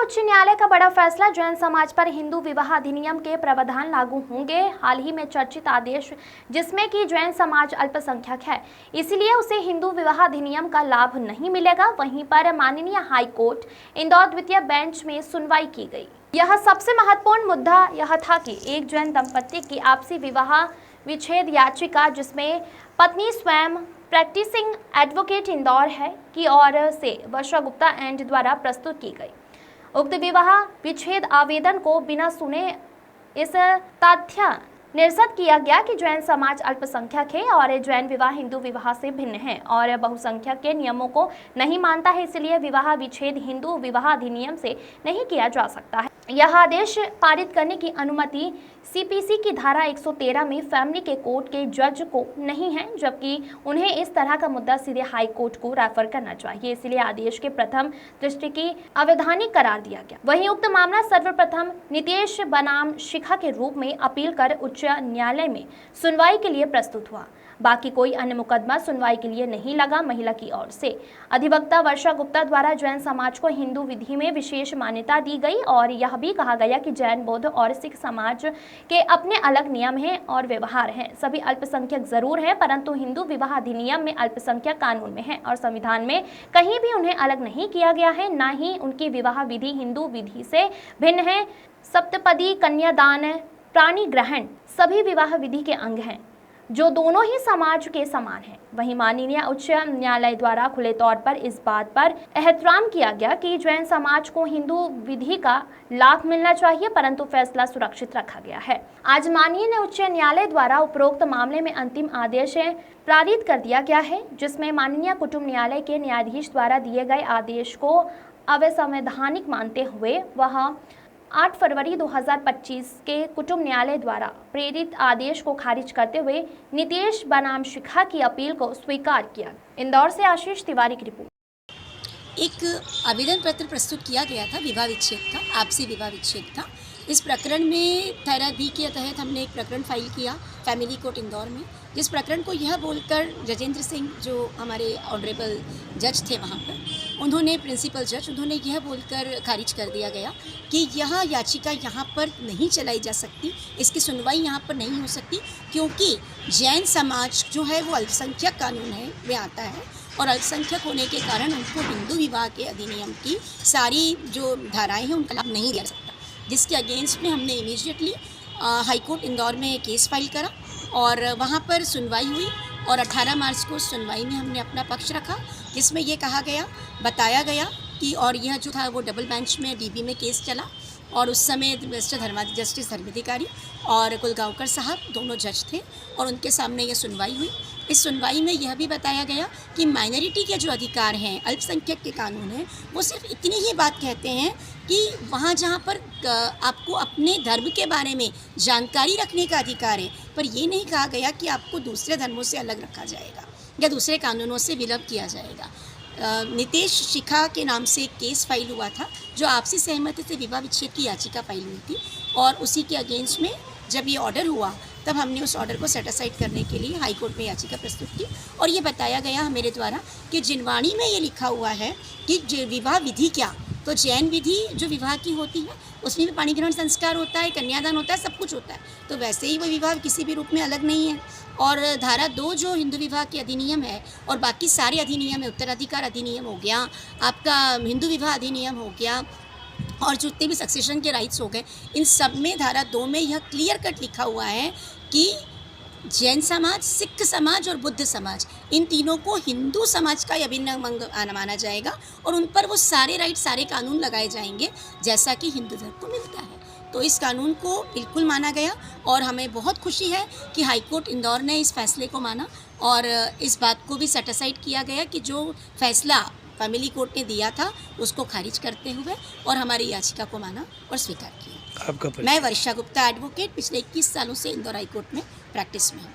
उच्च न्यायालय का बड़ा फैसला, जैन समाज पर हिंदू विवाह अधिनियम के प्रावधान लागू होंगे। हाल ही में चर्चित आदेश जिसमें कि जैन समाज अल्पसंख्यक है, इसलिए उसे हिंदू विवाह अधिनियम का लाभ नहीं मिलेगा। वहीं पर माननीय हाई कोर्ट इंदौर द्वितीय बेंच में सुनवाई की गई। यह सबसे महत्वपूर्ण मुद्दा यह था कि एक जैन दंपति की आपसी विवाह विच्छेद याचिका, जिसमें पत्नी स्वयं प्रैक्टिसिंग एडवोकेट इंदौर है की ओर से वर्षा गुप्ता एंड द्वारा प्रस्तुत की गई। उक्त विवाह विच्छेद आवेदन को बिना सुने इस तथ्य निर्सत किया गया कि जैन समाज अल्पसंख्यक है और जैन विवाह हिंदू विवाह से भिन्न है और बहुसंख्यक के नियमों को नहीं मानता है, इसलिए विवाह विच्छेद हिंदू विवाह अधिनियम से नहीं किया जा सकता है। यह आदेश पारित करने की अनुमति सीपीसी की धारा 113 में फैमिली के कोर्ट के जज को नहीं है, जबकि उन्हें इस तरह का मुद्दा सीधे हाई कोर्ट को रेफर करना चाहिए, इसलिए आदेश के प्रथम दृष्टि की अवैधानिक करार दिया गया। वहीं उक्त मामला सर्वप्रथम नितेश बनाम शिखा के रूप में अपील कर उच्च न्यायालय में सुनवाई के लिए प्रस्तुत हुआ। बाकी कोई अन्य मुकदमा सुनवाई के लिए नहीं लगा। महिला की ओर से अधिवक्ता वर्षा गुप्ता द्वारा जैन समाज को हिंदू विधि में विशेष मान्यता दी गई और यह भी कहा गया कि जैन, बौद्ध और सिख समाज के अपने अलग नियम हैं और व्यवहार हैं। सभी अल्पसंख्यक जरूर हैं, परंतु हिंदू विवाह अधिनियम में अल्पसंख्यक कानून में है और संविधान में कहीं भी उन्हें अलग नहीं किया गया है, न ही उनकी विवाह विधि हिंदू विधि से भिन्न है। सप्तपदी, कन्यादान, प्राणी ग्रहण सभी विवाह विधि के अंग हैं जो दोनों ही समाज के समान हैं। वहीं माननीय उच्च न्यायालय द्वारा खुले तौर पर इस बात पर एहतराम किया गया कि जैन समाज को हिंदू विधि का लाभ मिलना चाहिए, परंतु फैसला सुरक्षित रखा गया है। आज माननीय उच्च न्यायालय द्वारा उपरोक्त मामले में अंतिम आदेश पारित कर दिया गया है, जिसमें माननीय कुटुंब न्यायालय के न्यायाधीश द्वारा दिए गए आदेश को अवैसंवैधानिक मानते हुए वह 8 फरवरी 2025 के कुटुंब न्यायालय द्वारा प्रेरित आदेश को खारिज करते हुए नितेश बनाम शिखा की अपील को स्वीकार किया। इंदौर से आशीष तिवारी की रिपोर्ट। एक आवेदन पत्र प्रस्तुत किया गया था विवाह विच्छेद का, आपसी विवाह विच्छेद का। इस प्रकरण में धारा बी के तहत हमने एक प्रकरण फाइल किया फैमिली कोर्ट इंदौर में, जिस प्रकरण को यह बोलकर गजेंद्र सिंह जो हमारे ऑनरेबल जज थे वहाँ पर, उन्होंने प्रिंसिपल जज, उन्होंने यह बोलकर खारिज कर दिया गया कि यह याचिका यहाँ पर नहीं चलाई जा सकती, इसकी सुनवाई यहाँ पर नहीं हो सकती, क्योंकि जैन समाज जो है वो अल्पसंख्यक कानून है में आता है और अल्पसंख्यक होने के कारण उनको हिंदू विवाह के अधिनियम की सारी जो धाराएँ हैं उनका लाभ नहीं दिया सकता। जिसके अगेंस्ट में हमने इमीडिएटली हाई कोर्ट इंदौर में केस फाइल करा और वहाँ पर सुनवाई हुई और 18 मार्च को सुनवाई में हमने अपना पक्ष रखा, जिसमें ये कहा गया, बताया गया कि और यह जो था वो डबल बेंच में डीबी में केस चला और उस समय जस्टिस धर्माधिकारी और कुलगांवकर साहब दोनों जज थे और उनके सामने ये सुनवाई हुई। इस सुनवाई में यह भी बताया गया कि माइनॉरिटी के जो अधिकार हैं, अल्पसंख्यक के कानून हैं, वो सिर्फ इतनी ही बात कहते हैं कि वहाँ जहाँ पर आपको अपने धर्म के बारे में जानकारी रखने का अधिकार है, पर ये नहीं कहा गया कि आपको दूसरे धर्मों से अलग रखा जाएगा या दूसरे कानूनों से विलुप्त किया जाएगा। नितेश शिखा के नाम से एक केस फाइल हुआ था जो आपसी सहमति से विवाह विच्छेद की याचिका फाइल हुई थी और उसी के अगेंस्ट में जब ये ऑर्डर हुआ तब हमने उस ऑर्डर को सेटिसाइड करने के लिए हाई कोर्ट में याचिका प्रस्तुत की और ये बताया गया मेरे द्वारा कि जिनवाणी में ये लिखा हुआ है कि विवाह विधि क्या, तो जैन विधि जो विवाह की होती है उसमें भी पाणी ग्रहण संस्कार होता है, कन्यादान होता है, सब कुछ होता है, तो वैसे ही वो विवाह किसी भी रूप में अलग नहीं है। और धारा 2 जो हिंदू विवाह के अधिनियम है और बाकी सारे अधिनियम है, उत्तराधिकार अधिनियम हो गया, आपका हिंदू विवाह अधिनियम हो गया और जितने भी सक्सेशन के राइट्स हो गए, इन सब में धारा 2 में यह क्लियर कट लिखा हुआ है कि जैन समाज, सिख समाज और बुद्ध समाज, इन तीनों को हिंदू समाज का अभिन्न अंग माना जाएगा और उन पर वो सारे राइट, सारे कानून लगाए जाएंगे जैसा कि हिंदू धर्म को मिलता है। तो इस कानून को बिल्कुल माना गया और हमें बहुत खुशी है कि हाई कोर्ट इंदौर ने इस फैसले को माना और इस बात को भी सेटिसाइड किया गया कि जो फैसला फैमिली कोर्ट ने दिया था उसको खारिज करते हुए और हमारी याचिका को माना और स्वीकार किया। मैं वर्षा गुप्ता एडवोकेट, पिछले 21 सालों से इंदौर हाई कोर्ट में प्रैक्टिस में हूँ।